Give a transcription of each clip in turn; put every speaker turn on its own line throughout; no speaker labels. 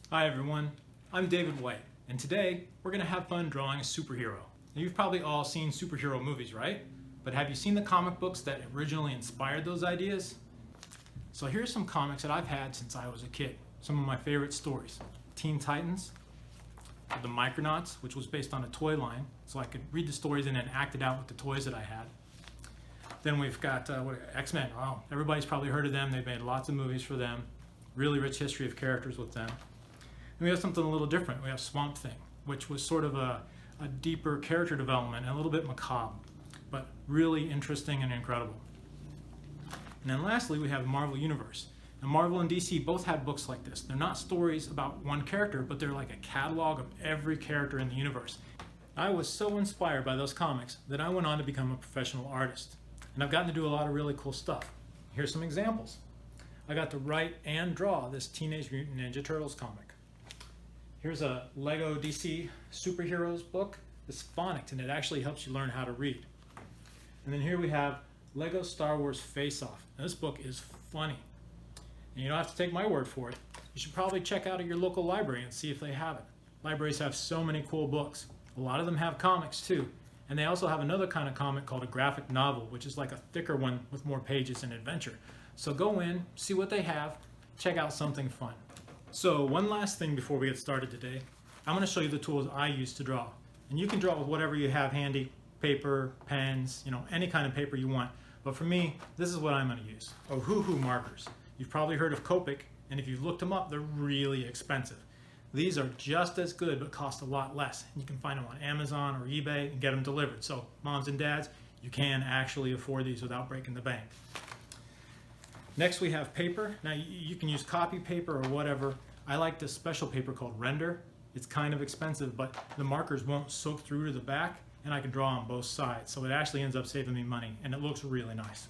Hi everyone, I'm David White, and today we're going to have fun drawing a superhero. Now, you've probably all seen superhero movies, right? But have you seen the comic books that originally inspired those ideas? So here's some comics that I've had since I was a kid. Some of my favorite stories. Teen Titans, the Micronauts, which was based on a toy line, so I could read the stories and then act it out with the toys that I had. Then we've got X-Men. Wow, everybody's probably heard of them. They've made lots of movies for them. Really rich history of characters with them. And we have something a little different. We have Swamp Thing, which was sort of a deeper character development and a little bit macabre, but really interesting and incredible. And then lastly, we have the Marvel Universe. Now, Marvel and DC both had books like this. They're not stories about one character, but they're like a catalog of every character in the universe. I was so inspired by those comics that I went on to become a professional artist. And I've gotten to do a lot of really cool stuff. Here's some examples. I got to write and draw this Teenage Mutant Ninja Turtles comic. Here's a Lego DC Superheroes book. It's phonics, and it actually helps you learn how to read. And then here we have Lego Star Wars Face Off. Now, this book is funny. And you don't have to take my word for it. You should probably check out at your local library and see if they have it. Libraries have so many cool books. A lot of them have comics too. And they also have another kind of comic called a graphic novel, which is like a thicker one with more pages and adventure. So go in, see what they have, check out something fun. So one last thing before we get started today, I'm going to show you the tools I use to draw. And you can draw with whatever you have handy, paper, pens, any kind of paper you want. But for me, this is what I'm going to use. Ohuhu markers. You've probably heard of Copic, and if you've looked them up, they're really expensive. These are just as good, but cost a lot less. You can find them on Amazon or eBay and get them delivered. So moms and dads, you can actually afford these without breaking the bank. Next we have paper. Now you can use copy paper or whatever. I like this special paper called Render. It's kind of expensive, but the markers won't soak through to the back, and I can draw on both sides. So it actually ends up saving me money, and it looks really nice.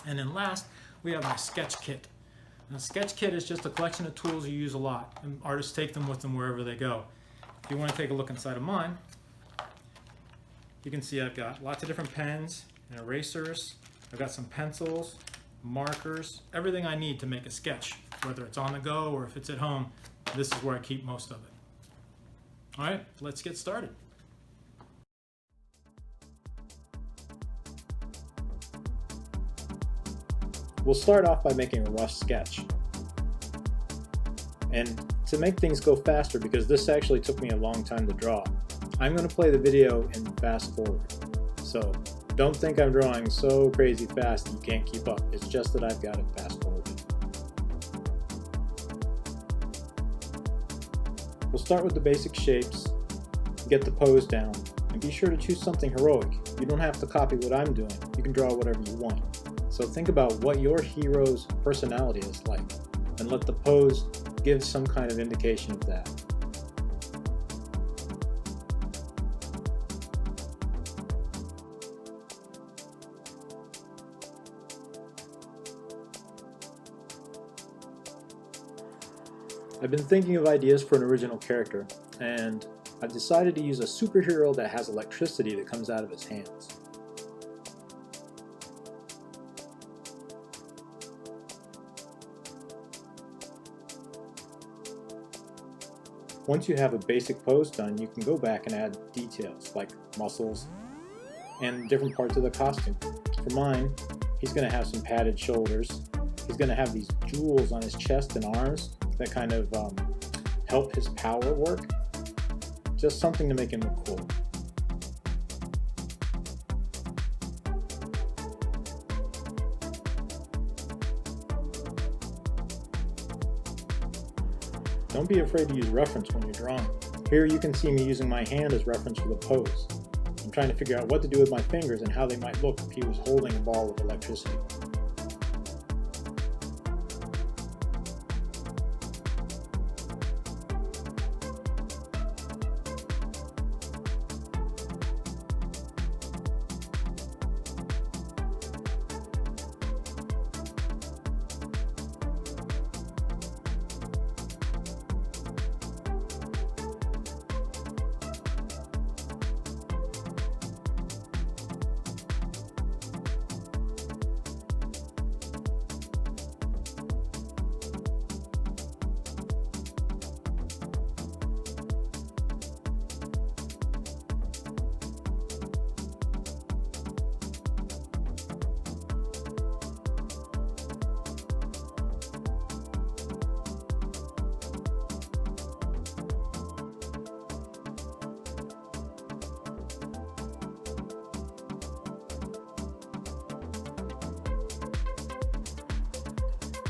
And then last, we have my sketch kit. Now, a sketch kit is just a collection of tools you use a lot, and artists take them with them wherever they go. If you want to take a look inside of mine, you can see I've got lots of different pens and erasers. I've got some pencils, markers, everything I need to make a sketch, whether it's on the go or if it's at home. This is where I keep most of it. All right, let's get started.
We'll start off by making a rough sketch. And to make things go faster, because this actually took me a long time to draw, I'm going to play the video in fast forward. So don't think I'm drawing so crazy fast that you can't keep up. It's just that I've got it fast forward. We'll start with the basic shapes, get the pose down, and be sure to choose something heroic. You don't have to copy what I'm doing. You can draw whatever you want. So think about what your hero's personality is like, and let the pose give some kind of indication of that. I've been thinking of ideas for an original character, and I've decided to use a superhero that has electricity that comes out of his hands. Once you have a basic pose done, you can go back and add details like muscles and different parts of the costume. For mine, he's going to have some padded shoulders. He's going to have these jewels on his chest and arms that kind of help his power work. Just something to make him look cool. Don't be afraid to use reference when you're drawing. Here you can see me using my hand as reference for the pose. I'm trying to figure out what to do with my fingers and how they might look if he was holding a ball with electricity.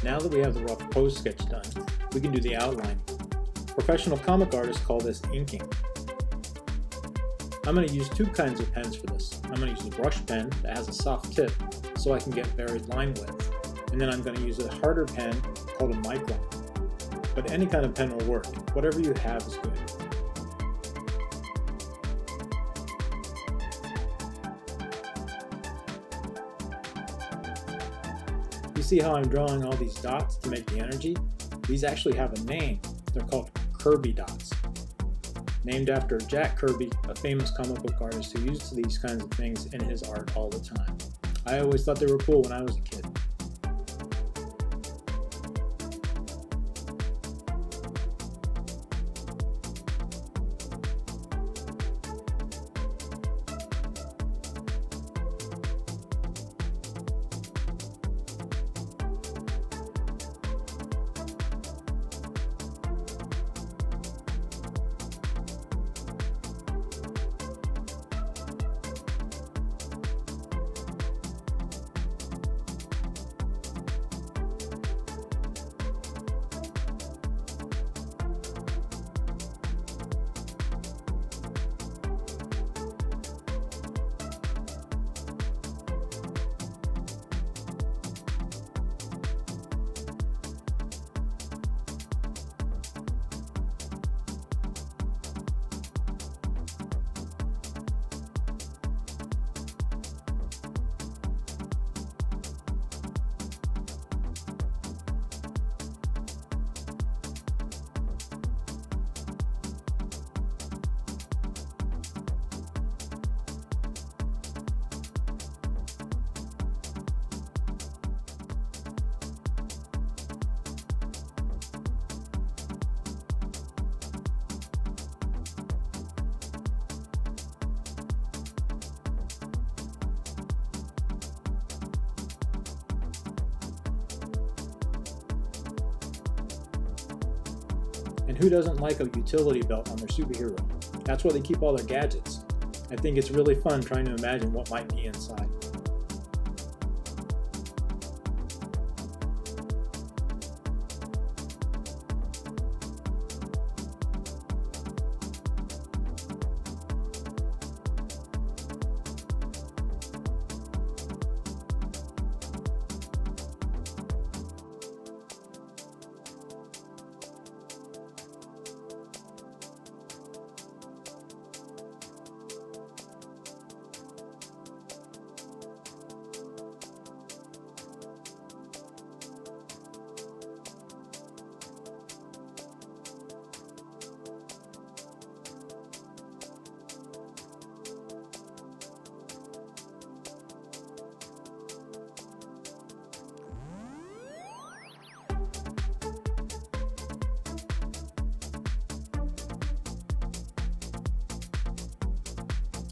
Now that we have the rough pose sketch done, we can do the outline. Professional comic artists call this inking. I'm going to use two kinds of pens for this. I'm going to use a brush pen that has a soft tip so I can get varied line width. And then I'm going to use a harder pen called a micron. But any kind of pen will work. Whatever you have is good. You see how I'm drawing all these dots to make the energy? These actually have a name. They're called Kirby dots. Named after Jack Kirby, a famous comic book artist who used these kinds of things in his art all the time. I always thought they were cool when I was a kid. And who doesn't like a utility belt on their superhero? That's where they keep all their gadgets. I think it's really fun trying to imagine what might be inside.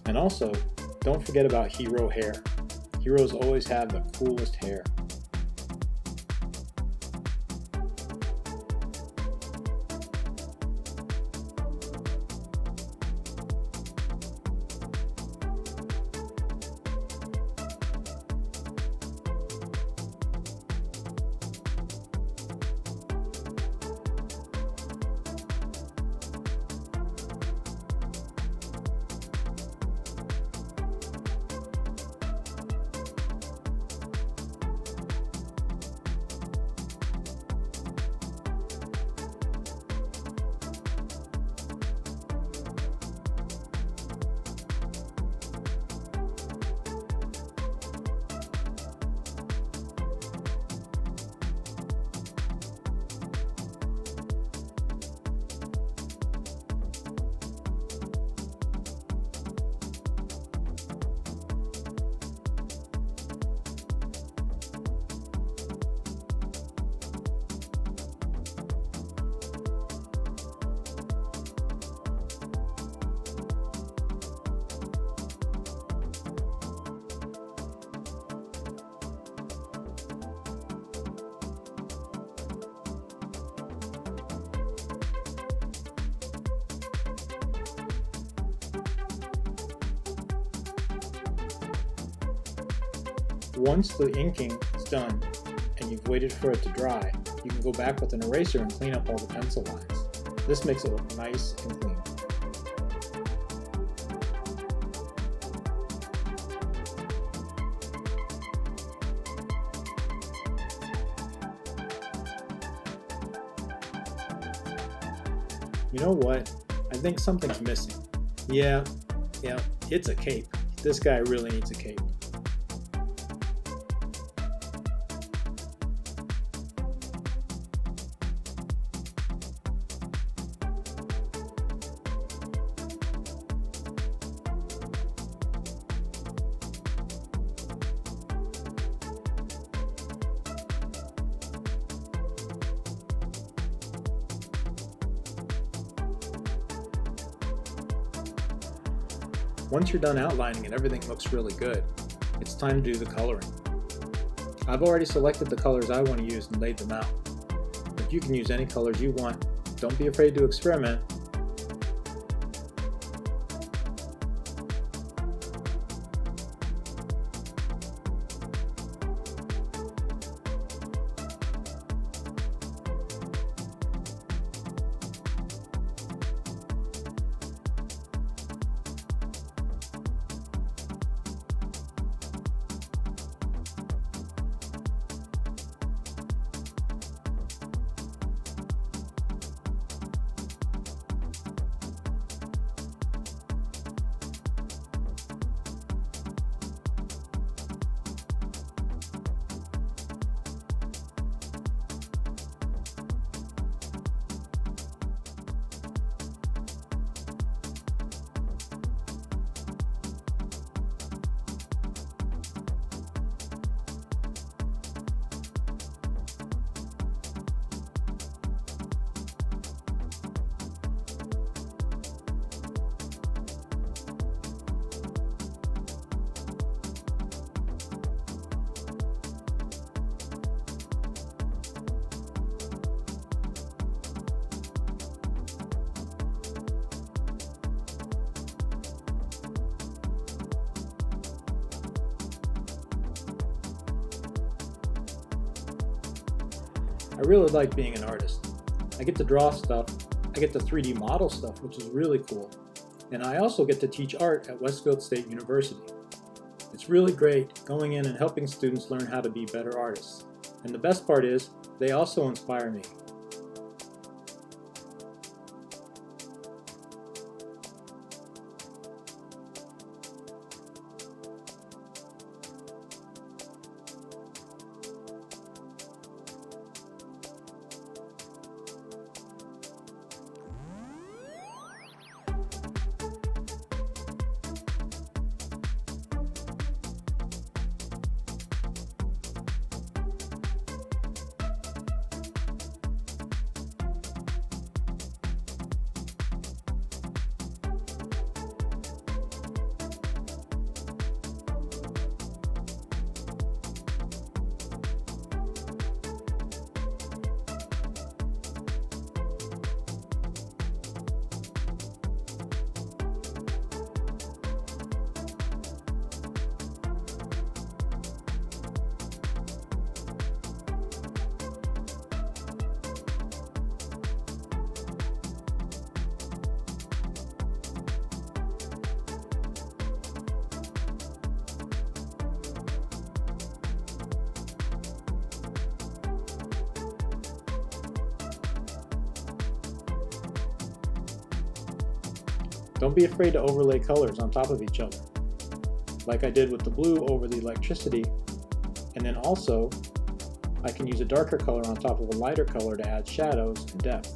And also, don't forget about hero hair. Heroes always have the coolest hair. Once the inking is done and you've waited for it to dry, you can go back with an eraser and clean up all the pencil lines. This makes it look nice and clean. You know what? I think something's missing. Yeah, it's a cape. This guy really needs a cape. Once you're done outlining and everything looks really good, it's time to do the coloring. I've already selected the colors I want to use and laid them out, but you can use any colors you want. Don't be afraid to experiment. I really like being an artist. I get to draw stuff, I get to 3D model stuff, which is really cool. And I also get to teach art at Westfield State University. It's really great going in and helping students learn how to be better artists. And the best part is, they also inspire me. Don't be afraid to overlay colors on top of each other, like I did with the blue over the electricity, and then also I can use a darker color on top of a lighter color to add shadows and depth.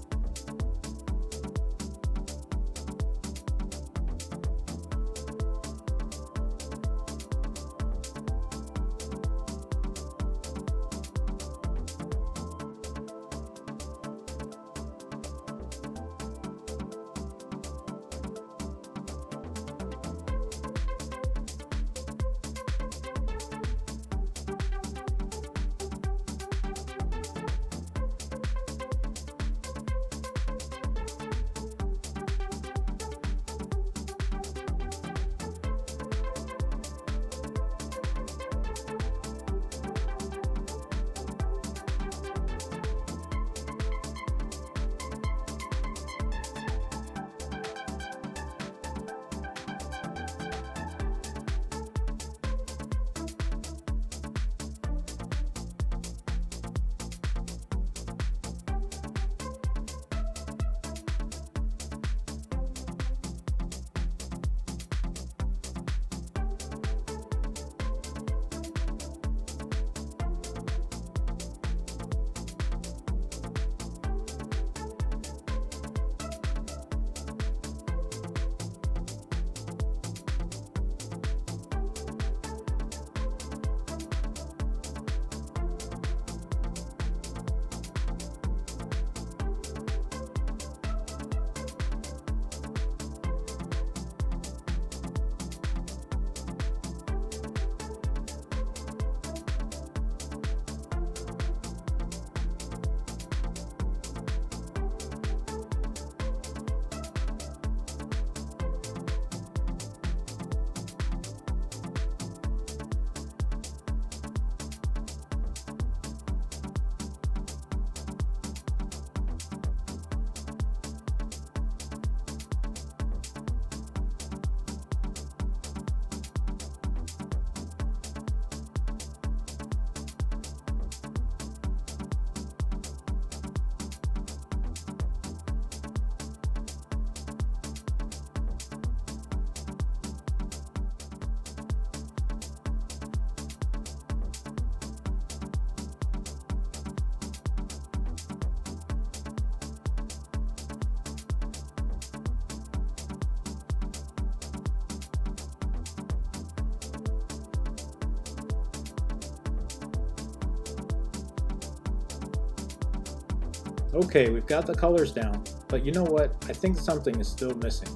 Okay, we've got the colors down, but you know what? I think something is still missing.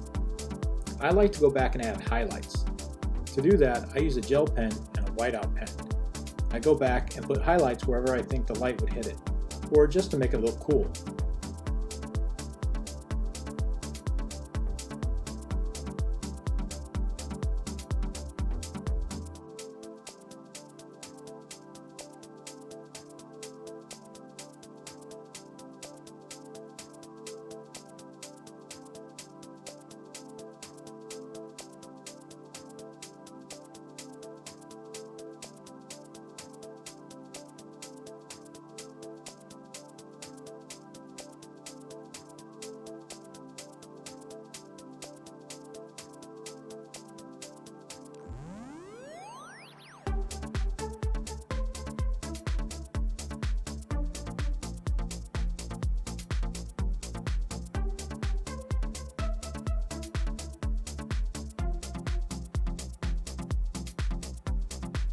I like to go back and add highlights. To do that, I use a gel pen and a whiteout pen. I go back and put highlights wherever I think the light would hit it, or just to make it look cool.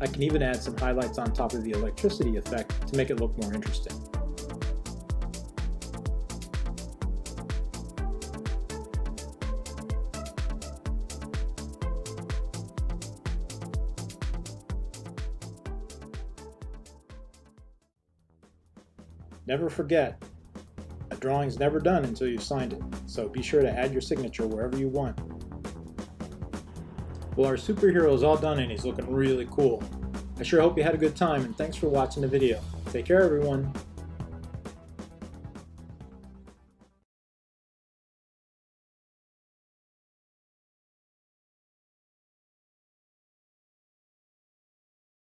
I can even add some highlights on top of the electricity effect to make it look more interesting. Never forget, a drawing's never done until you've signed it, so be sure to add your signature wherever you want. Well, our superhero is all done and he's looking really cool. I sure hope you had a good time, and thanks for watching the video. Take care, everyone.